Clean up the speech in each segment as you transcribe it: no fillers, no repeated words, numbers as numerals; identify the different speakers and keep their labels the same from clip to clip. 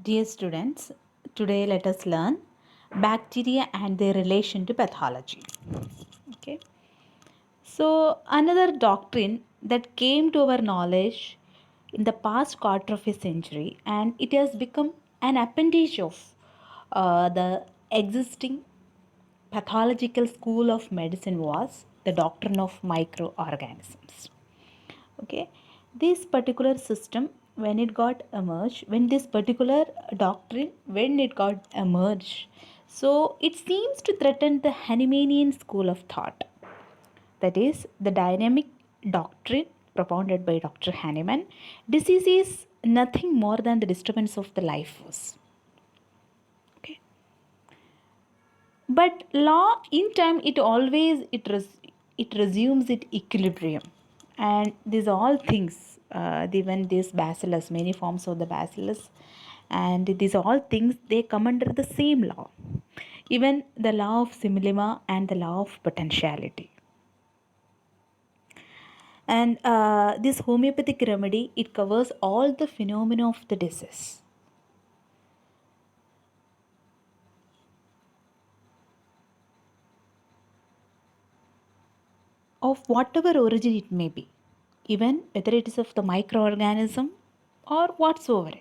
Speaker 1: Dear students, today let us learn bacteria and their relation to pathology. Okay. So, another doctrine that came to our knowledge in the past quarter of a century, and it has become an appendage of the existing pathological school of medicine, was the doctrine of microorganisms. Okay, this particular system, when this particular doctrine, when it got emerged, so it seems to threaten the Hahnemannian school of thought, that is the dynamic doctrine propounded by Dr. Hahnemann. Disease is nothing more than the disturbance of the life force. Okay, but law in time, it resumes its equilibrium, and these all things, even this bacillus, many forms of the bacillus, and these all things, they come under the same law, even the law of similima and the law of potentiality. And this homeopathic remedy, it covers all the phenomena of the disease. Of whatever origin it may be, even whether it is of the microorganism or whatsoever.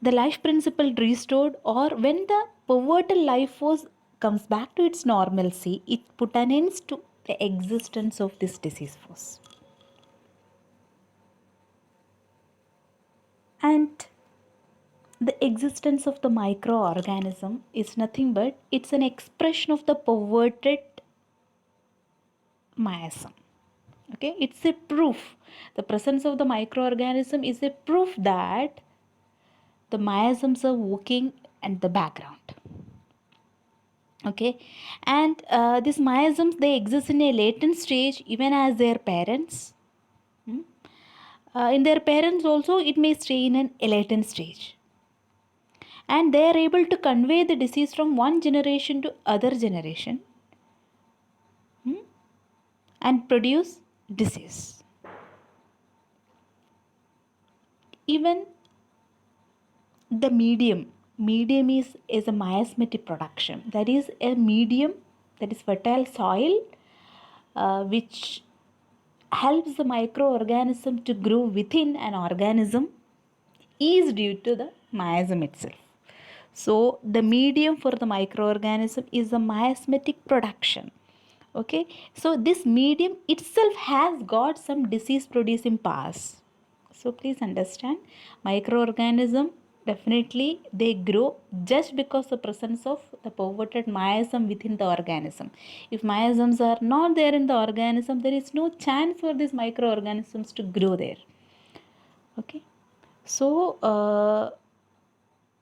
Speaker 1: The life principle restored, or when the pivotal life force comes back to its normalcy, it put an end to the existence of this disease force. And the existence of the microorganism is nothing but it's an expression of the perverted miasm. Okay, it's a proof. The presence of the microorganism is a proof that the miasms are working in the background. Okay, and these miasms, they exist in a latent stage even as their parents. Hmm? In their parents also, it may stay in a latent stage, and they are able to convey the disease from one generation to other generation. Hmm? And produce disease. Even the medium is a miasmatic production, that is a medium, that is fertile soil, which helps the microorganism to grow within an organism, is due to the miasm itself. So the medium for the microorganism is the miasmatic production. Okay, so this medium itself has got some disease producing powers. So please understand, microorganism, definitely they grow just because the presence of the perverted miasm within the organism. If miasms are not there in the organism, there is no chance for these microorganisms to grow there. Okay, so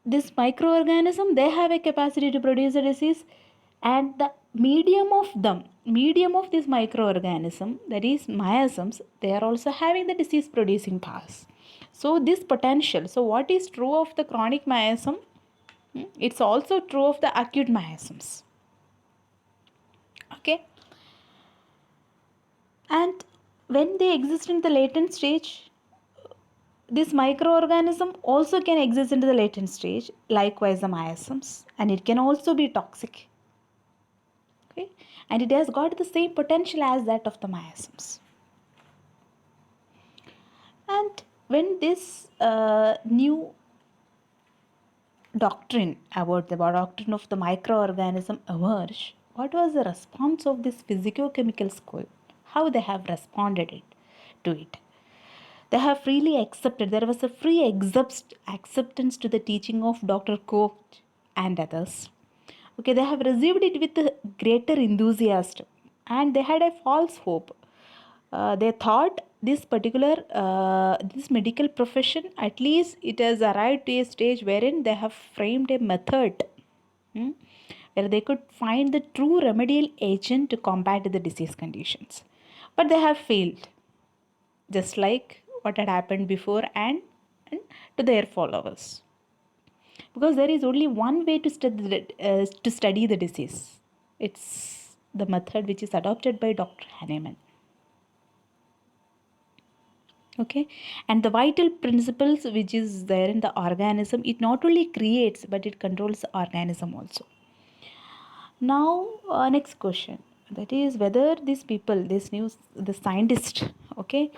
Speaker 1: this microorganism, they have a capacity to produce a disease, and the medium of this microorganism, that is miasms, they are also having the disease producing powers. So this potential, so what is true of the chronic miasm, it's also true of the acute miasms. Okay, and when they exist in the latent stage, this microorganism also can exist into the latent stage, likewise the miasms, and it can also be toxic. Okay, and it has got the same potential as that of the miasms. And when this new doctrine about the doctrine of the microorganism emerged, what was the response of this physicochemical school? How they have responded to it? They have freely accepted. There was a free acceptance to the teaching of Dr. Koch and others. Okay, they have received it with a greater enthusiasm, and they had a false hope. They thought this medical profession, at least it has arrived to a stage wherein they have framed a method, hmm, where they could find the true remedial agent to combat the disease conditions, but they have failed, just like what had happened before, and to their followers, because there is only one way to study the disease. It's the method which is adopted by Dr. Hahnemann. Okay, and the vital principles which is there in the organism, it not only creates but it controls the organism also. Now, next question, that is whether these people, this news, the scientists, okay,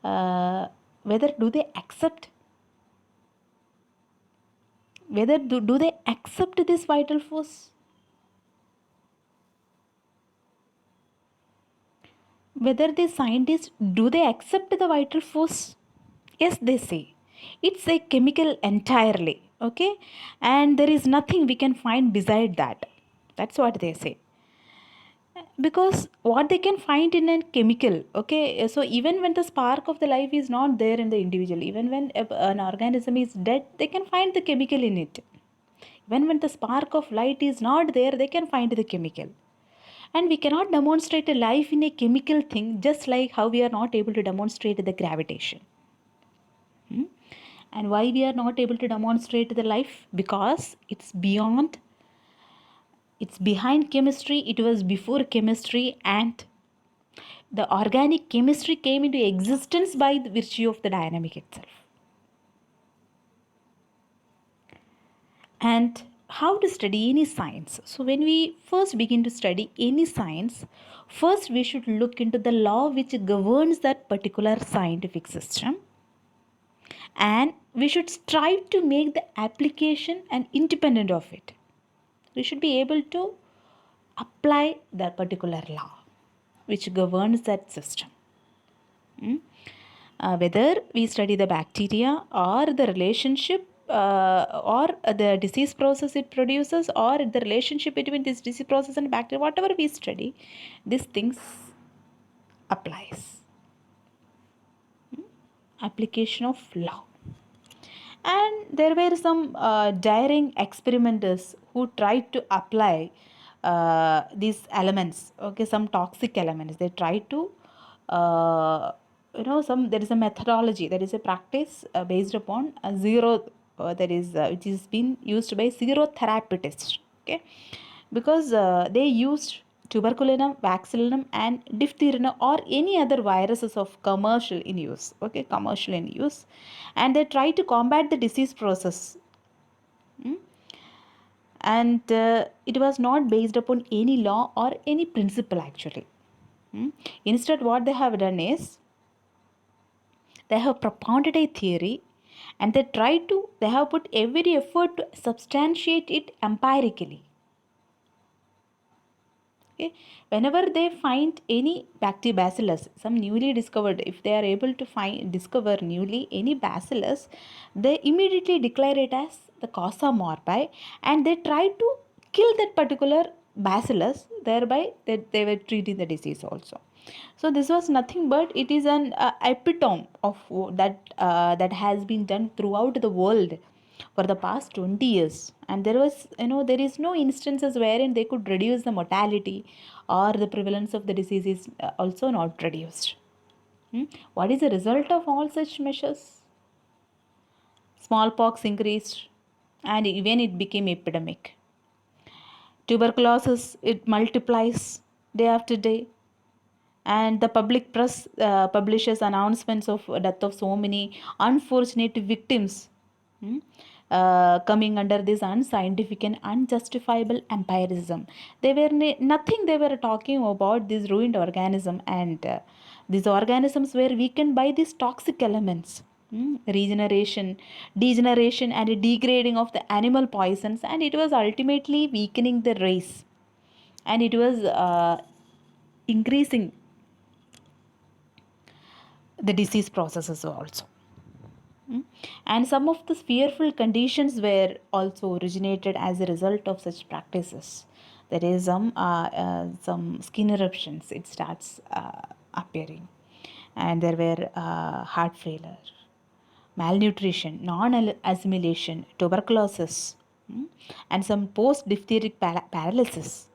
Speaker 1: whether do they accept, whether do they accept this vital force? Whether the scientists, do they accept the vital force? Yes, they say. It's a chemical entirely, okay? And there is nothing we can find beside that. That's what they say. Because what they can find in a chemical, okay? So even when the spark of the life is not there in the individual, even when an organism is dead, they can find the chemical in it. Even when the spark of light is not there, they can find the chemical. And we cannot demonstrate a life in a chemical thing, just like how we are not able to demonstrate the gravitation. And why we are not able to demonstrate the life? Because it's beyond, it's behind chemistry, it was before chemistry, and the organic chemistry came into existence by the virtue of the dynamic itself. And how to study any science? So when we first begin to study any science, first we should look into the law which governs that particular scientific system, and we should strive to make the application and independent of it. We should be able to apply that particular law which governs that system. Whether we study the bacteria or the relationship or the disease process it produces, or the relationship between this disease process and bacteria, whatever we study, these things applies. Application of law. And there were some daring experimenters who tried to apply these elements, okay, some toxic elements. They tried to, there is a methodology, there is a practice based upon a zero, which is been used by zero therapeutists, okay, because they used tuberculinum, vaccinum, and diphtheria or any other viruses of commercial in use, okay, commercial in use, and they try to combat the disease process. And it was not based upon any law or any principle actually. Instead, what they have done is they have propounded a theory, and they have put every effort to substantiate it empirically. Okay. Whenever they find any bacillus, some newly discovered, if they are able to discover newly any bacillus, they immediately declare it as the causa morbi, and they try to kill that particular bacillus, thereby they were treating the disease also. So this was nothing but it is an epitome of that has been done throughout the world for the past 20 years, and there is no instances wherein they could reduce the mortality or the prevalence of the disease is also not reduced. What is the result of all such measures? Smallpox increased, and even it became epidemic. Tuberculosis, it multiplies day after day, and the public press publishes announcements of death of so many unfortunate victims, hmm, coming under this unscientific and unjustifiable empirism. They were nothing, they were talking about this ruined organism, and these organisms were weakened by these toxic elements. Regeneration, degeneration, and degrading of the animal poisons, and it was ultimately weakening the race, and it was increasing the disease processes also. And some of the fearful conditions were also originated as a result of such practices. There is some skin eruptions, it starts appearing, and there were heart failure, malnutrition, non-assimilation, tuberculosis, and some post-diphtheric paralysis.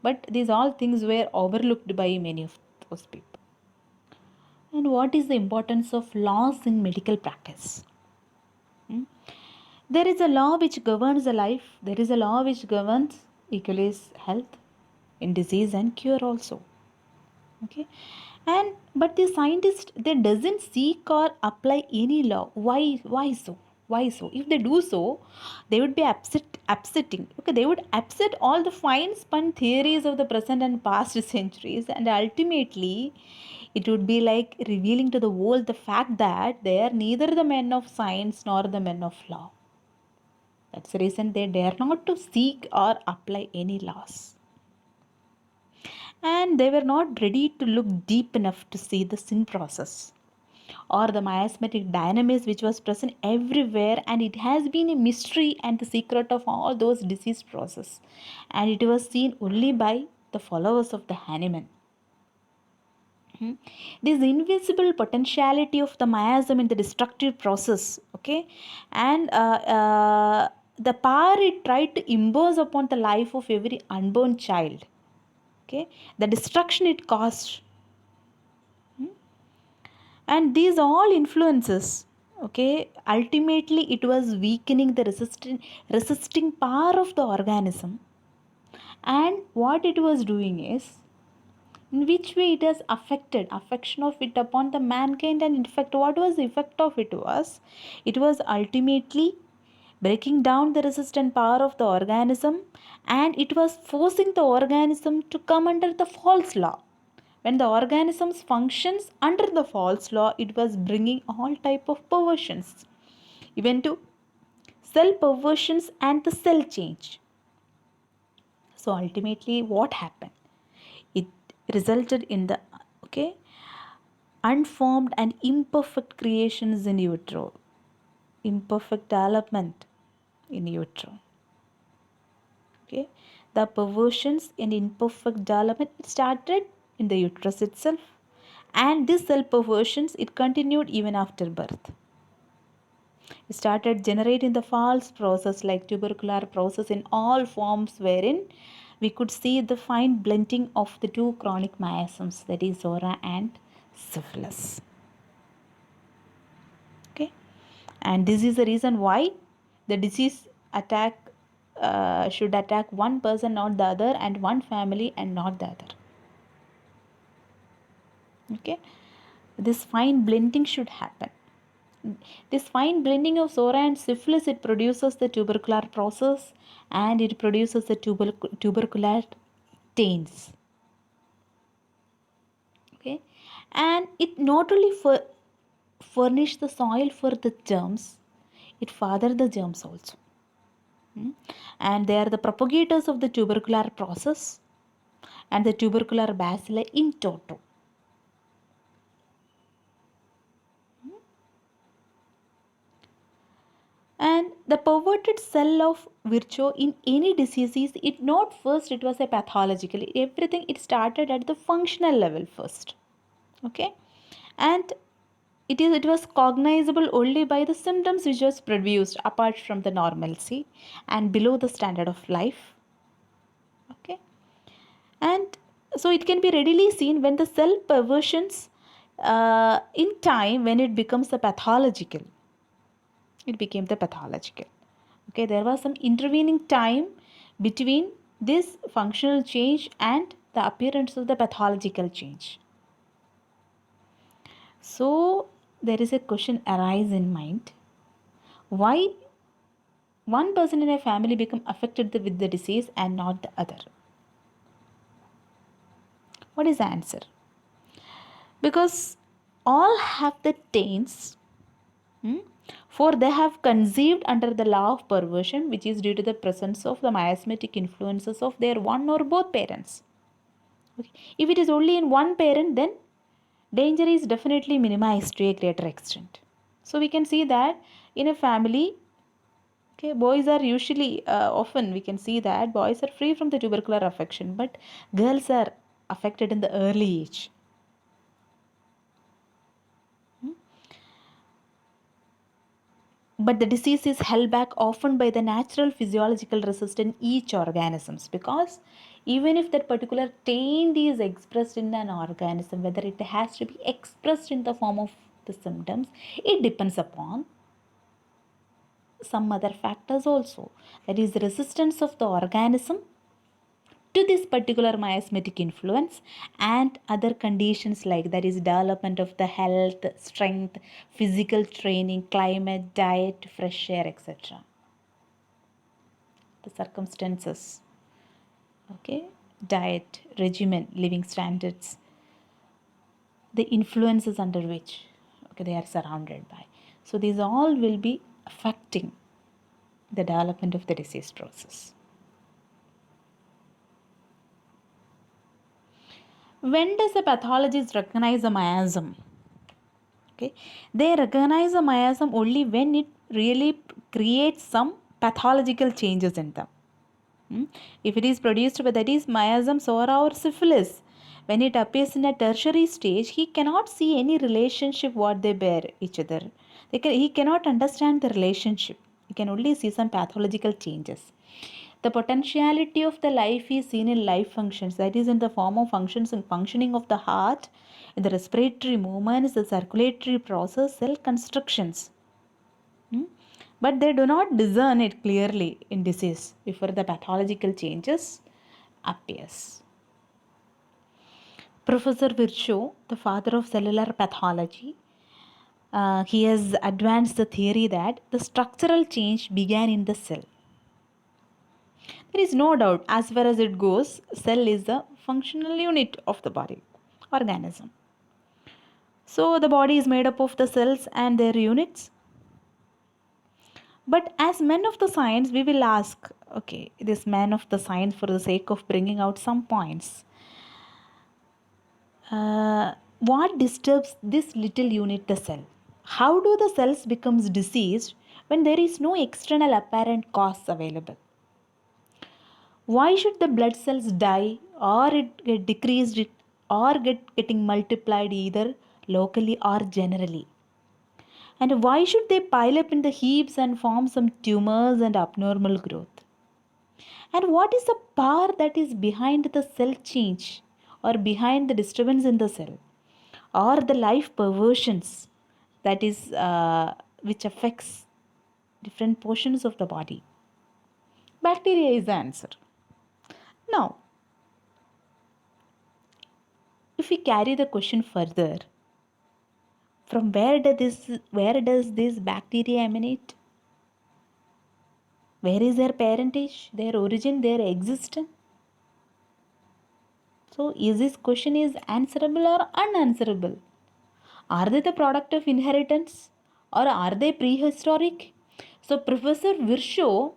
Speaker 1: But these all things were overlooked by many of those people. And what is the importance of laws in medical practice? There is a law which governs the life. There is a law which governs equally health in disease and cure also. Okay, And but the scientist, they doesn't seek or apply any law. Why so? Why so? If they do so, they would be upsetting. Okay, they would upset all the fine spun theories of the present and past centuries, and ultimately, it would be like revealing to the world the fact that they are neither the men of science nor the men of law. That's the reason they dare not to seek or apply any laws. And they were not ready to look deep enough to see the sin process or the miasmatic dynamics which was present everywhere, and it has been a mystery and the secret of all those disease process, and it was seen only by the followers of the Hahnemann. This invisible potentiality of the miasm in the destructive process, okay, and the power it tried to impose upon the life of every unborn child, okay, the destruction it caused, and these all influences, okay, ultimately it was weakening the resisting power of the organism. And what it was doing is, in which way it has affected affection of it upon the mankind, and in fact what was the effect of it was ultimately breaking down the resistant power of the organism, and it was forcing the organism to come under the false law. When the organisms functions under the false law, it was bringing all type of perversions, even to cell perversions and the cell change. So ultimately what happened, it resulted in the, okay, unformed and imperfect creations in utero, imperfect development in utero, okay. The perversions and imperfect development, it started in the uterus itself, and this cell perversions, it continued even after birth. It started generating the false process like tubercular process in all forms, wherein we could see the fine blending of the two chronic miasms, that is Zora and syphilis. Okay, and this is the reason why the disease attack should attack one person, not the other, and one family and not the other. Okay, this fine blending should happen. This fine blending of Zora and syphilis, it produces the tubercular process, and it produces the tubercular taints. Okay, and it not only furnish the soil for the germs, it father the germs also. And they are the propagators of the tubercular process and the tubercular bacilli in toto. And the perverted cell of Virchow in any disease is, it not first it was a pathological, everything it started at the functional level first. Okay, and it was cognizable only by the symptoms which was produced apart from the normalcy and below the standard of life. Okay, and so it can be readily seen when the cell perversions in time, when it becomes a pathological, it became the pathological. Okay, there was some intervening time between this functional change and the appearance of the pathological change. So there is a question arise in mind, why one person in a family become affected with the disease and not the other? What is the answer? Because all have the taints, for they have conceived under the law of perversion, which is due to the presence of the miasmatic influences of their one or both parents. Okay. If it is only in one parent, then danger is definitely minimized to a greater extent. So we can see that in a family, okay, boys are usually, often we can see that boys are free from the tubercular affection, but girls are affected in the early age. But the disease is held back often by the natural physiological resistance in each organisms, because even if that particular taint is expressed in an organism, whether it has to be expressed in the form of the symptoms, it depends upon some other factors also, that is resistance of the organism to this particular miasmatic influence and other conditions like that is development of the health, strength, physical training, climate, diet, fresh air, etc. The circumstances, okay, diet, regimen, living standards, the influences under which, okay, they are surrounded by. So these all will be affecting the development of the disease process. When does a pathologist recognize a miasm? Okay, they recognize a miasm only when it really creates some pathological changes in them. If it is produced by, that is, miasm, sora or syphilis, when it appears in a tertiary stage, he cannot see any relationship what they bear each other. He cannot understand the relationship. He can only see some pathological changes. The potentiality of the life is seen in life functions, that is in the form of functions and functioning of the heart, in the respiratory movements, the circulatory process, cell constructions. But they do not discern it clearly in disease before the pathological changes appears. Professor Virchow, the father of cellular pathology, he has advanced the theory that the structural change began in the cell. There is no doubt, as far as it goes, cell is the functional unit of the body, organism. So the body is made up of the cells and their units. But as men of the science, we will ask, okay, this man of the science, for the sake of bringing out some points, what disturbs this little unit, the cell? How do the cells becomes diseased when there is no external apparent cause available? Why should the blood cells die or it get decreased or getting multiplied either locally or generally? And why should they pile up in the heaps and form some tumors and abnormal growth? And what is the power that is behind the cell change or behind the disturbance in the cell or the life perversions that is which affects different portions of the body? Bacteria is the answer. Now, if we carry the question further, from where does this bacteria emanate? Where is their parentage, their origin, their existence? So, is this question is answerable or unanswerable? Are they the product of inheritance or are they prehistoric? So, Professor Virchow,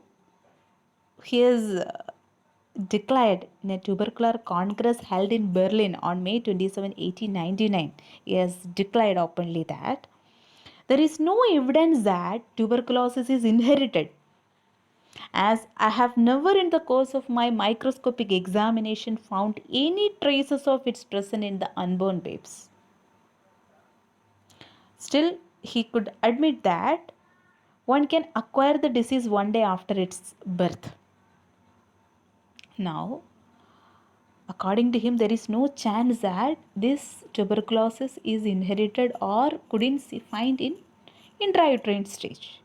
Speaker 1: he has declared in a tubercular congress held in Berlin on May 27, 1899, he has declared openly that there is no evidence that tuberculosis is inherited, as I have never in the course of my microscopic examination found any traces of its presence in the unborn babes. Still, he could admit that one can acquire the disease one day after its birth. Now, according to him, there is no chance that this tuberculosis is inherited or couldn't find in intrauterine stage.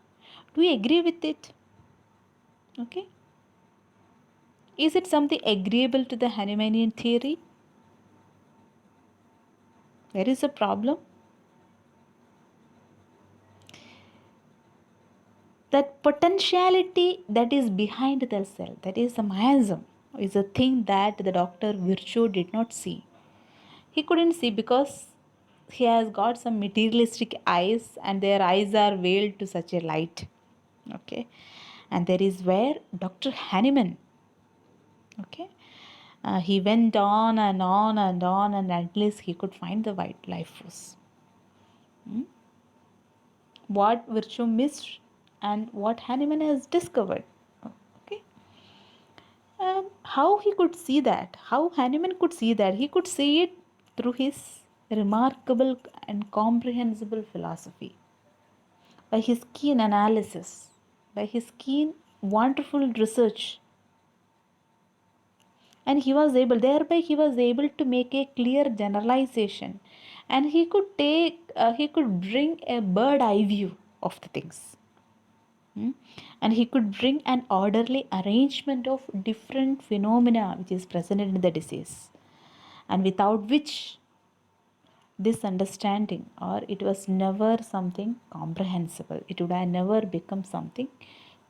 Speaker 1: Do we agree with it? Okay. Is it something agreeable to the Hahnemannian theory? There is a problem. That potentiality that is behind the cell, that is the miasm, is a thing that the Dr. Virchow did not see. He couldn't see because he has got some materialistic eyes and their eyes are veiled to such a light. Okay. And there is where Dr. Hahnemann, okay, he went on and on and on and at least he could find the white life force. What Virchow missed and what Hahnemann has discovered. Okay. How he could see that, how Hahnemann could see that, he could see it through his remarkable and comprehensible philosophy, by his keen analysis, by his keen, wonderful research. And he was able to make a clear generalization, and he could bring a bird eye view of the things. Mm? And he could bring an orderly arrangement of different phenomena which is present in the disease, and without which this understanding, or it was never something comprehensible, it would have never become something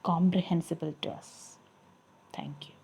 Speaker 1: comprehensible to us. Thank you.